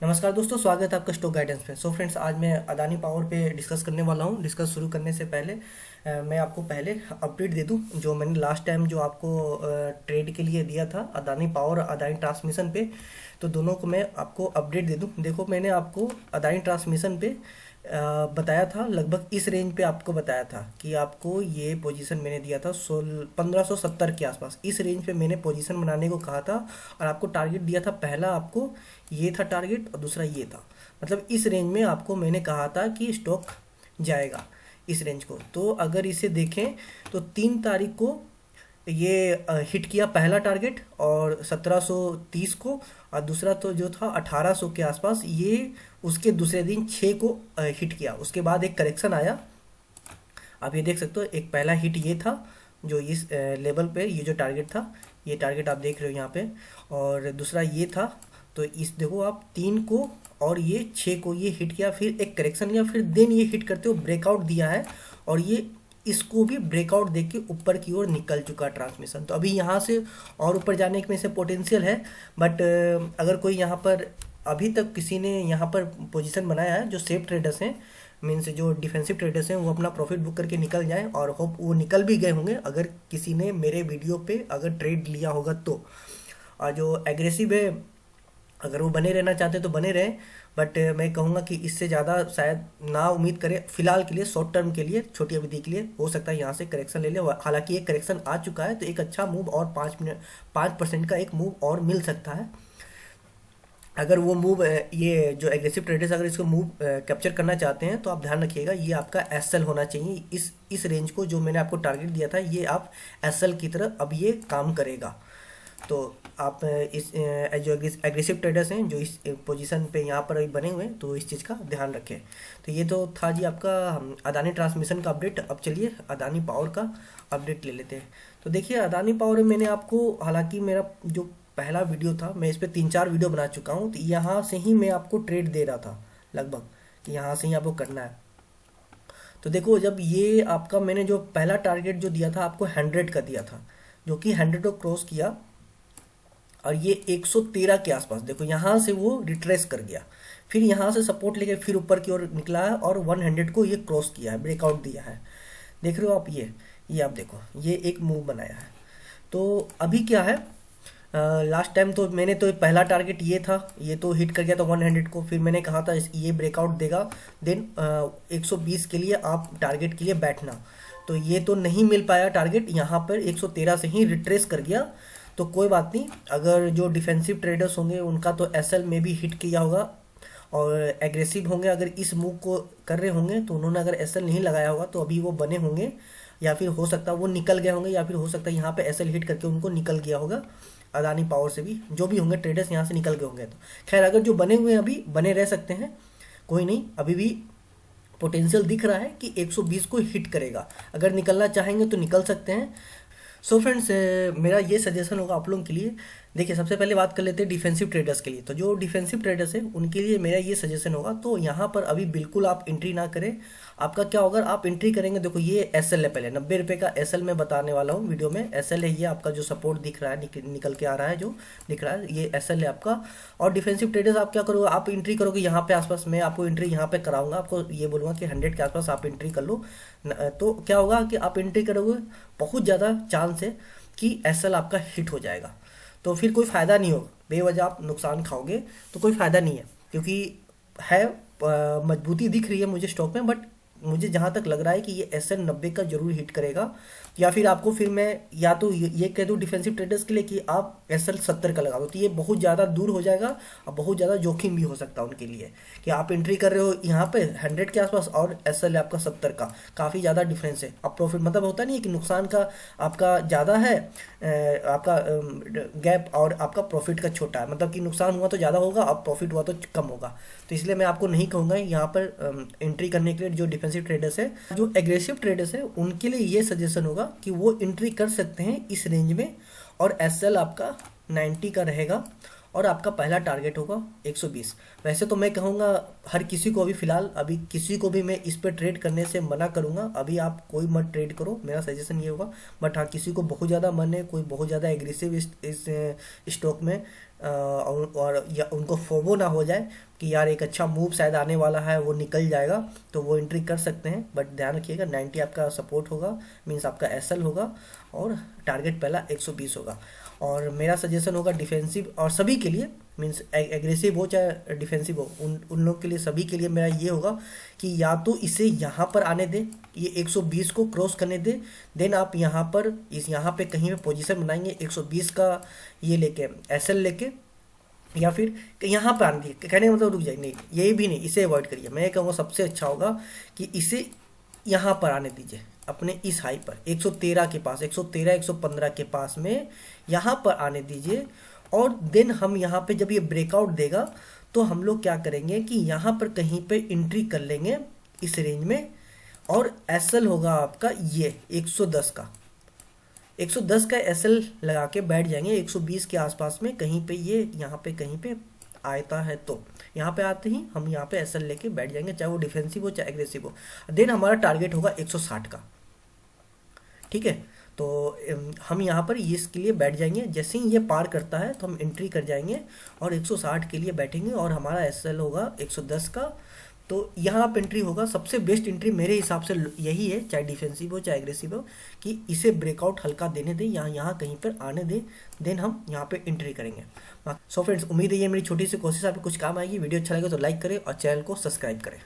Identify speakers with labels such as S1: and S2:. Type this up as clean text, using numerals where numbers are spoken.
S1: नमस्कार दोस्तों, स्वागत है आपका स्टॉक गाइडेंस पे। सो फ्रेंड्स, आज मैं अदानी पावर पे डिस्कस करने वाला हूँ। डिस्कस शुरू करने से पहले मैं आपको पहले अपडेट दे दूँ जो मैंने लास्ट टाइम जो आपको ट्रेड के लिए दिया था अदानी पावर और अदानी ट्रांसमिशन पे। तो दोनों को मैं आपको अपडेट दे दूँ। देखो, मैंने आपको अदानी ट्रांसमिशन पे बताया था, लगभग इस रेंज पे आपको बताया था कि आपको ये पोजीशन मैंने दिया था 1570 के आसपास। इस रेंज पे मैंने पोजीशन बनाने को कहा था और आपको टारगेट दिया था। पहला आपको ये था टारगेट और दूसरा ये था। मतलब इस रेंज में आपको मैंने कहा था कि स्टॉक जाएगा इस रेंज को। तो अगर इसे देखें तो 3 तारीख को ये हिट किया पहला टारगेट और 1730 को, और दूसरा तो जो था 1800 के आसपास, ये उसके दूसरे दिन 6 को हिट किया। उसके बाद एक करेक्शन आया। आप ये देख सकते हो, एक पहला हिट ये था जो इस लेवल पे, ये जो टारगेट था, ये टारगेट आप देख रहे हो यहाँ पे, और दूसरा ये था। तो इस देखो आप 3 को और ये 6 को ये हिट किया, फिर एक करेक्शन लिया, फिर देन ये हिट करते हुए ब्रेकआउट दिया है और ये इसको भी ब्रेकआउट देख के ऊपर की ओर निकल चुका ट्रांसमिशन। तो अभी यहाँ से और ऊपर जाने में से पोटेंशियल है, बट अगर कोई यहाँ पर अभी तक किसी ने यहाँ पर पोजीशन बनाया है, जो सेफ ट्रेडर्स हैं, मीन्स जो डिफेंसिव ट्रेडर्स हैं, वो अपना प्रॉफिट बुक करके निकल जाएं, और होप वो निकल भी गए होंगे अगर किसी ने मेरे वीडियो पे अगर ट्रेड लिया होगा तो। और जो एग्रेसिव है, अगर वो बने रहना चाहते हैं तो बने रहें, बट मैं कहूँगा कि इससे ज़्यादा शायद ना उम्मीद करें फिलहाल के लिए। शॉर्ट टर्म के लिए, छोटी अवधि के लिए हो सकता है यहाँ से करेक्शन ले ले। हालांकि एक करेक्शन आ चुका है, तो एक अच्छा मूव और 5% का एक मूव और मिल सकता है। अगर वो मूव, ये जो एग्रेसिव ट्रेडर्स अगर इसको मूव कैप्चर करना चाहते हैं तो आप ध्यान रखिएगा, ये आपका एसएल होना चाहिए। इस रेंज को जो मैंने आपको टारगेट दिया था, ये आप एसएल की तरह अब ये काम करेगा। तो आप इस जो एग्रेसिव ट्रेडर्स हैं जो इस पोजीशन पे यहाँ पर अभी बने हुए हैं, तो इस चीज़ का ध्यान रखें। तो ये तो था जी आपका अदानी ट्रांसमिशन का अपडेट। अब चलिए अदानी पावर का अपडेट ले लेते हैं। तो देखिए, अदानी पावर में मैंने आपको, हालांकि मेरा जो पहला वीडियो था, मैं इस पर 3-4 वीडियो बना चुका हूँ। तो यहाँ से ही मैं आपको ट्रेड दे रहा था लगभग, कि यहाँ से ही आपको करना है। तो देखो, जब ये आपका मैंने जो पहला टारगेट जो दिया था आपको 100 का दिया था, जो कि 100 को क्रॉस किया, और ये 113 के आसपास देखो यहाँ से वो रिट्रेस कर गया, फिर यहाँ से सपोर्ट लेके फिर ऊपर की ओर निकला है और 100 को ये क्रॉस किया है, ब्रेकआउट दिया है। देख रहे हो आप, ये आप देखो, ये एक मूव बनाया है। तो अभी क्या है, लास्ट टाइम तो मैंने तो पहला टारगेट ये था, ये तो हिट कर गया था 100 को। फिर मैंने कहा था ये ब्रेकआउट देगा, देन 120 के लिए आप टारगेट के लिए बैठना। तो ये तो नहीं मिल पाया टारगेट, यहाँ पर 113 से ही रिट्रेस कर गया। तो कोई बात नहीं, अगर जो डिफेंसिव ट्रेडर्स होंगे उनका तो एसएल में भी हिट किया होगा, और एग्रेसिव होंगे अगर इस मूव को कर रहे होंगे, तो उन्होंने अगर एसएल नहीं लगाया होगा तो अभी वो बने होंगे, या फिर हो सकता है वो निकल गए होंगे, या फिर हो सकता है यहाँ पे एसएल हिट करके उनको निकल गया होगा। अदानी पावर से भी जो भी होंगे ट्रेडर्स यहाँ से निकल गए होंगे। तो खैर, अगर जो बने हुए हैं अभी बने रह सकते हैं, कोई नहीं, अभी भी पोटेंशियल दिख रहा है कि 120 को हिट करेगा। अगर निकलना चाहेंगे तो निकल सकते हैं। सो फ्रेंड्स, मेरा ये सजेशन होगा आप लोगों के लिए। देखिए, सबसे पहले बात कर लेते हैं डिफेंसिव ट्रेडर्स के लिए। तो जो डिफेंसिव ट्रेडर्स हैं उनके लिए मेरा ये सजेशन होगा, तो यहाँ पर अभी बिल्कुल आप एंट्री ना करें। आपका क्या होगा, आप एंट्री करेंगे, देखो ये एसएल है, पहले 90 रुपये का एसएल मैं बताने वाला हूँ वीडियो में। एसएल है ये आपका, जो सपोर्ट दिख रहा है, निकल के आ रहा है, जो दिख रहा है, ये एसएल है आपका। और डिफेंसिव ट्रेडर्स आप क्या करोगे, आप एंट्री करोगे यहाँ पे आसपास। मैं आपको एंट्री यहाँ पे कराऊंगा, आपको ये बोलूँगा कि 100 के आसपास आप एंट्री कर लो। तो क्या होगा कि आप एंट्री करोगे, बहुत ज़्यादा चांस है कि एसएल आपका हिट हो जाएगा। तो फिर कोई फ़ायदा नहीं होगा, बेवजह आप नुकसान खाओगे, तो कोई फ़ायदा नहीं है। क्योंकि है मजबूती दिख रही है मुझे स्टॉक में, बट मुझे जहाँ तक लग रहा है कि ये एस एन 90 का जरूर हिट करेगा। या फिर आपको, फिर मैं या तो ये कह दूँ डिफेंसिव ट्रेडर्स के लिए कि आप एस एल 70 का लगा दो, तो ये बहुत ज़्यादा दूर हो जाएगा और बहुत ज़्यादा जोखिम भी हो सकता है उनके लिए, कि आप एंट्री कर रहे हो यहाँ पे 100 के आसपास और एस एल है आपका 70 का, काफ़ी ज़्यादा डिफरेंस है। अब प्रॉफिट मतलब होता नहीं है कि नुकसान का आपका ज़्यादा है, आपका गैप, और आपका प्रॉफिट का छोटा है, मतलब कि नुकसान हुआ तो ज़्यादा होगा, अब प्रॉफिट हुआ तो कम होगा। तो इसलिए मैं आपको नहीं कहूँगा यहाँ पर एंट्री करने के लिए। जो डिफेंसिव ट्रेडर्स है, जो एग्रेसिव ट्रेडर्स है, उनके लिए ये सजेशन होगा कि वो एंट्री कर सकते हैं इस रेंज में, और एसएल आपका 90 का रहेगा, और आपका पहला टारगेट होगा 120। वैसे तो मैं कहूँगा हर किसी को, अभी फ़िलहाल अभी किसी को भी मैं इस पर ट्रेड करने से मना करूँगा। अभी आप कोई मत ट्रेड करो, मेरा सजेशन ये होगा। बट हाँ, किसी को बहुत ज़्यादा मन है, कोई बहुत ज़्यादा एग्रेसिव इस स्टॉक में और या उनको फोमो ना हो जाए कि यार एक अच्छा मूव शायद आने वाला है, वो निकल जाएगा, तो वो एंट्री कर सकते हैं। बट ध्यान रखिएगा 90 आपका सपोर्ट होगा, मीन्स आपका एसएल होगा, और टारगेट पहला 120 होगा। और मेरा सजेशन होगा डिफेंसिव और सभी के लिए, मीन्स एग्रेसिव हो चाहे डिफेंसिव हो, उन लोग के लिए, सभी के लिए मेरा ये होगा कि या तो इसे यहाँ पर आने दे, ये 120 को क्रॉस करने दे, देन आप यहाँ पर यहाँ पे कहीं पे पोजीशन बनाएंगे 120 का ये लेके, एसएल लेके, या फिर यहाँ पर आने दिए, कहने का मतलब रुक जाए, नहीं ये भी नहीं, इसे अवॉइड करिए। मैं ये कहूँगा सबसे अच्छा होगा कि इसे यहाँ पर आने दीजिए, अपने इस हाई पर 113 के पास, 113 115 के पास में यहाँ पर आने दीजिए। और देन हम यहाँ पे जब ये ब्रेकआउट देगा तो हम लोग क्या करेंगे कि यहाँ पर कहीं पे एंट्री कर लेंगे इस रेंज में, और एसएल होगा आपका ये 110 का, 110 का एसएल लगा के बैठ जाएंगे 120 के आसपास में कहीं पे, ये यहाँ पे कहीं पे आयता है तो यहाँ पे आते ही हम यहाँ पे एसएल लेके बैठ जाएंगे, चाहे वो डिफेंसिव हो चाहे एग्रेसिव हो। देन हमारा टारगेट होगा 160 का, ठीक है। तो हम यहाँ पर इसके लिए बैठ जाएंगे, जैसे ही ये पार करता है तो हम एंट्री कर जाएंगे और 160 के लिए बैठेंगे, और हमारा एसएल होगा 110 का। तो यहाँ पे एंट्री होगा, सबसे बेस्ट एंट्री मेरे हिसाब से यही है, चाहे डिफेंसिव हो चाहे एग्रेसिव हो, कि इसे ब्रेकआउट हल्का देने दें, यहाँ कहीं पर आने दें, देन हम यहाँ पे एंट्री करेंगे। सो फ्रेंड्स, उम्मीद है ये मेरी छोटी सी कोशिश आपको कुछ काम आएगी। वीडियो अच्छा लगे तो लाइक करें और चैनल को सब्सक्राइब करें।